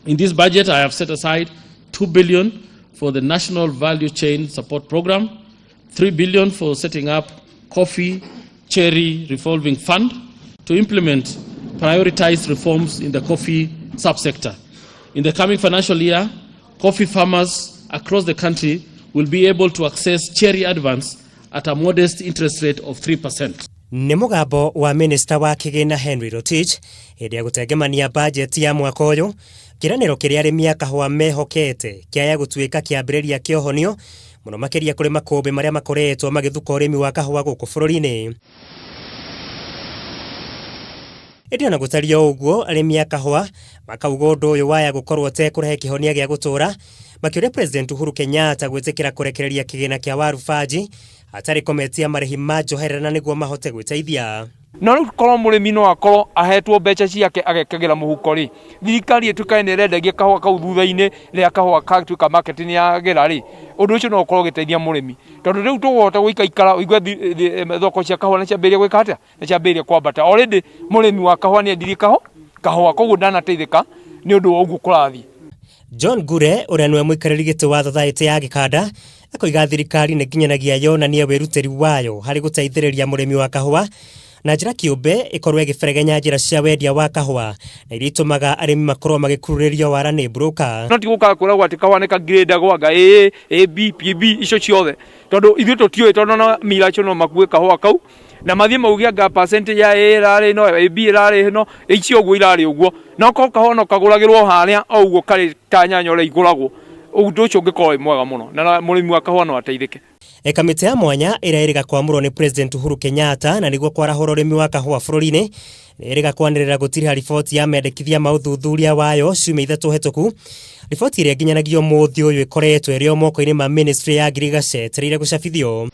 In this budget, I have set aside 2 billion for the National Value Chain Support Program, 3 billion for setting up coffee cherry revolving fund to implement prioritized reforms in the coffee subsector. In the coming financial year, coffee farmers across the country will be able to access cherry advance at a modest interest rate of 3%. Nĩ mũgambo wa Minister wa Kĩgĩna Henry Rotich hĩndĩ ya gũtengemania budget ya mwaka ũyũ, kĩranĩro kĩrĩa arĩmi a kahũa mehokete kĩaya gũtuĩka kĩambĩrĩria kĩa ũhonio mũno makĩria kũrĩ makũmbĩ marĩa makoretwo magĩthuka ũrĩmi wa kahũa gũkũ bũrũri-inĩ. Ĩndĩ ona gũtaria ũguo, arĩmi a kahũa makauga ũndũ ũyũ waya gũkorwo tekũrehe kĩhonia gĩa gũtũũra, makĩũria President Uhuru Kenyatta gwĩtĩkĩra kũrekereria kĩgĩna kĩa warubanji hatarĩ kometia marĩhi ma njoherera nĩguo mahote gwĩteithia. No rĩu korwo mũrĩmi no akorwo ahetwo mbeca ciake agekagĩra mũhuko rĩ, thirikari ĩtuĩkaga nĩ ĩrendagia kahũa kau thutha-inĩ rĩrĩa kahũa gatuĩka market-inĩ yagĩra rĩ, ũndũ ũcio no ũkorwo ũgĩteithia mũrĩmi. Tondũ rĩu tũgũhota gũikara ũigua thoko cia kahũa nĩ ciambĩrĩria gwĩka atĩa, nĩ ciambĩrĩria kwambata. Already mũrĩmi wa kahũa nĩ endirie kahũa, koguo ndanateithĩka nĩ ũndũ wa ũguo kũrathiĩ. John Gure, ũrĩa nĩwe mũikarĩri gĩtĩ wa society ya Gĩkanda, akoiga thirikari nĩ nginyanagia yonanie wĩrutĩri wayo harĩ gũteithĩrĩria mũrĩmi wa kahũa na njĩra kĩũmbe ĩkorwo ĩgĩberegenya njĩra cia wendia wa kahũa na iria itũmaga arĩmi makorwo magĩkururĩrio wara nĩ broker. No tigũkaga kwĩragwo atĩ kahũa nĩ ka-grade anga A, AB, PB icio ciothe, tondũ ithuĩ tũtiũĩ, tondũ no miracio no makuue kahũa kau na mathiĩ mauge anga percentage ya A ĩrarĩ no, AB ĩrarĩ no, icio ũguo irarĩ ũguo. No kahũa no kagũragĩrwo harĩa o ũguo karĩ ta nyanya ũrĩa igũragwo. Ũndũ ũcio ũngĩkorwo mwega mũno na mũrĩmi wa kahũa no ateithĩke. Kamĩtĩ ya mwanya ĩrĩa ĩrĩga kwamũrwo nĩ President Uhuru Kenyatta na nĩguo kwarahũra ũrĩmi wa kahũa bũrũri-inĩ nĩ ĩrĩga kwanĩrĩra gũtirĩ riboti ya mendekithia ma ũthuthuria wayo ciumia ithatũ hetũku. Riboti ĩrĩa nginyanagio mũthĩ ũyũ ĩkoretwo ĩrĩ o moko-inĩ ma Ministry ya Agriculture etereire gũcabithio.